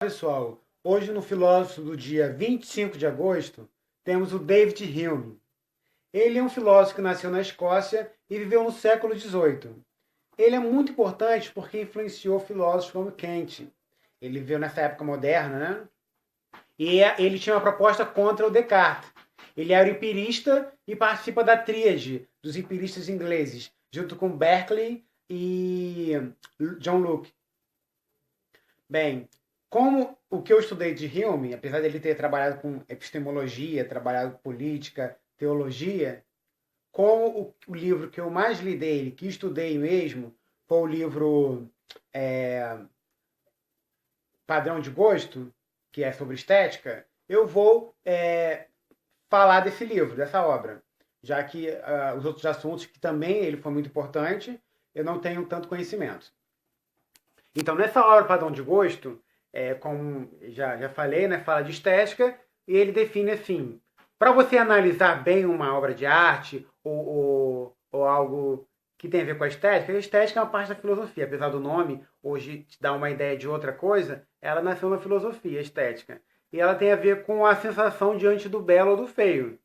Pessoal, hoje no Filósofo do dia 25 de agosto, temos o David Hume. Ele é um filósofo que nasceu na Escócia e viveu no século XVIII. Ele é muito importante porque influenciou filósofos como Kant. Ele viveu nessa época moderna, né? E ele tinha uma proposta contra o Descartes. Ele era empirista e participa da tríade dos empiristas ingleses, junto com Berkeley e John Locke. Bem, como o que eu estudei de Hume, apesar dele ter trabalhado com epistemologia, trabalhado com política, teologia, como o livro que eu mais li dele, que estudei mesmo, foi o livro Padrão de Gosto, que é sobre estética, eu vou falar desse livro, dessa obra, já que os outros assuntos, que também ele foi muito importante, eu não tenho tanto conhecimento. Então, nessa obra Padrão de Gosto, como já falei, né, fala de estética, e ele define assim, para você analisar bem uma obra de arte ou algo que tem a ver com a estética é uma parte da filosofia. Apesar do nome hoje te dar uma ideia de outra coisa, ela nasceu na filosofia, a estética. E ela tem a ver com a sensação diante do belo ou do feio.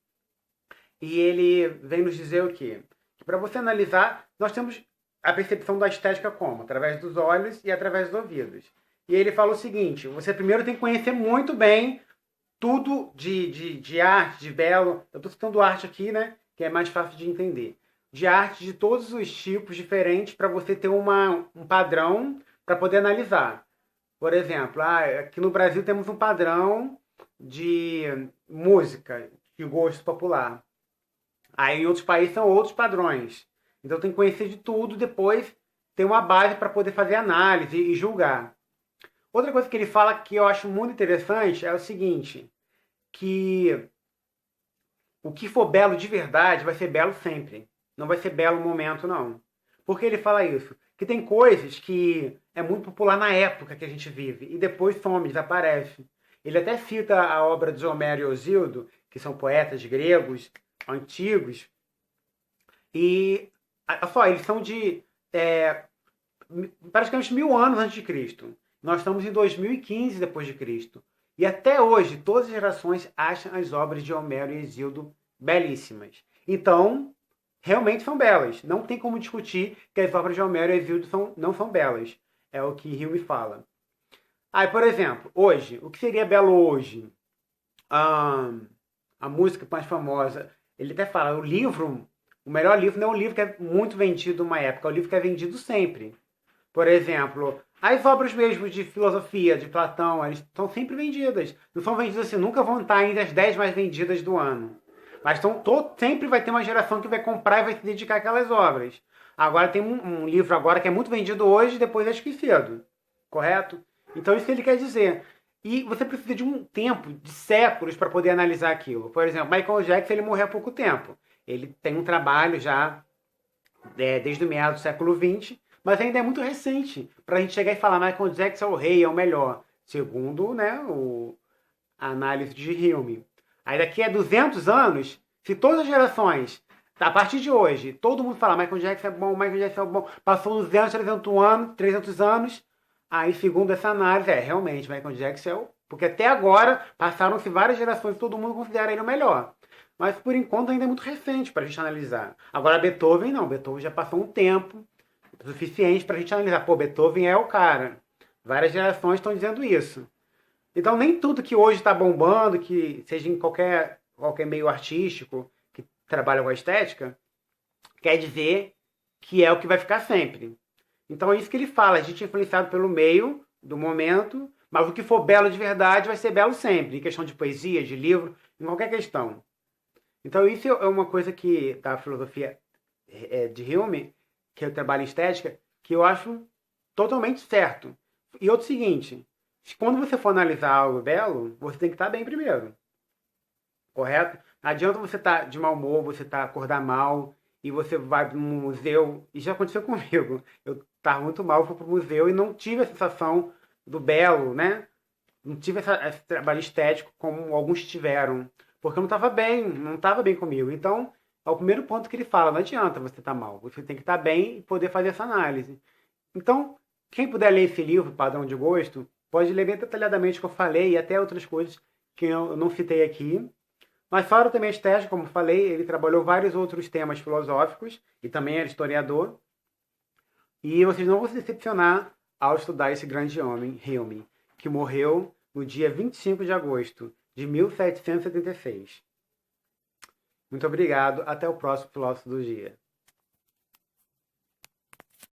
E ele vem nos dizer o quê? Que para você analisar, nós temos a percepção da estética como? Através dos olhos e através dos ouvidos. E ele fala o seguinte, você primeiro tem que conhecer muito bem tudo de arte, de belo. Eu estou citando arte aqui, né? Que é mais fácil de entender. De arte de todos os tipos diferentes para você ter um padrão para poder analisar. Por exemplo, aqui no Brasil temos um padrão de música, de gosto popular. Aí em outros países são outros padrões. Então tem que conhecer de tudo, depois ter uma base para poder fazer análise e julgar. Outra coisa que ele fala que eu acho muito interessante é o seguinte, que o que for belo de verdade vai ser belo sempre. Não vai ser belo no momento, não. Por que ele fala isso? Que tem coisas que é muito popular na época que a gente vive e depois some, desaparece. Ele até cita a obra de Homero e Osíldo, que são poetas gregos antigos, e só, eles são de praticamente 1000 anos antes de Cristo. Nós estamos em 2015 depois de Cristo. E até hoje, todas as gerações acham as obras de Homero e Hesíodo belíssimas. Então, realmente são belas. Não tem como discutir que as obras de Homero e Hesíodo não são belas. É o que Hume fala. Aí, por exemplo, hoje, o que seria belo hoje? A música mais famosa. Ele até fala, o melhor livro não é um livro que é muito vendido numa época, é um livro que é vendido sempre. Por exemplo, as obras mesmo de filosofia, de Platão, elas estão sempre vendidas. Não são vendidas assim, nunca vão estar entre as 10 mais vendidas do ano. Mas sempre vai ter uma geração que vai comprar e vai se dedicar àquelas obras. Agora tem um livro agora que é muito vendido hoje e depois é esquecido. Correto? Então isso que ele quer dizer. E você precisa de um tempo, de séculos, para poder analisar aquilo. Por exemplo, Michael Jackson ele morreu há pouco tempo. Ele tem um trabalho já desde o meado do século XX, mas ainda é muito recente para a gente chegar e falar Michael Jackson é o rei, é o melhor, segundo a análise de Hume. Aí daqui a 200 anos, se todas as gerações, a partir de hoje, todo mundo falar Michael Jackson é bom, Michael Jackson é bom, passou 200, 300 anos, aí segundo essa análise, realmente, Michael Jackson é o... Porque até agora, passaram-se várias gerações e todo mundo considera ele o melhor. Mas por enquanto ainda é muito recente para a gente analisar. Agora Beethoven não, Beethoven já passou um tempo suficiente para a gente analisar. Pô, Beethoven é o cara. Várias gerações estão dizendo isso. Então nem tudo que hoje está bombando, que seja em qualquer meio artístico que trabalha com a estética, quer dizer que é o que vai ficar sempre. Então é isso que ele fala, a gente é influenciado pelo meio, do momento, mas o que for belo de verdade vai ser belo sempre, em questão de poesia, de livro, em qualquer questão. Então isso é uma coisa que da filosofia de Hume, que eu trabalho em estética, que eu acho totalmente certo. E outro seguinte, quando você for analisar algo belo, você tem que estar bem primeiro. Correto? Não adianta você estar de mau humor, você acordar mal, e você vai para um museu, e já aconteceu comigo. Eu estava muito mal, fui para o museu e não tive a sensação do belo, né? Não tive esse trabalho estético como alguns tiveram. Porque eu não estava bem comigo. Então, é o primeiro ponto que ele fala, não adianta você estar mal. Você tem que estar bem e poder fazer essa análise. Então, quem puder ler esse livro, Padrão de Gosto, pode ler bem detalhadamente o que eu falei e até outras coisas que eu não citei aqui. Mas fora também as teses, como falei, ele trabalhou vários outros temas filosóficos e também era historiador. E vocês não vão se decepcionar ao estudar esse grande homem, Hume, que morreu no dia 25 de agosto de 1776. Muito obrigado. Até o próximo Filósofo do Dia.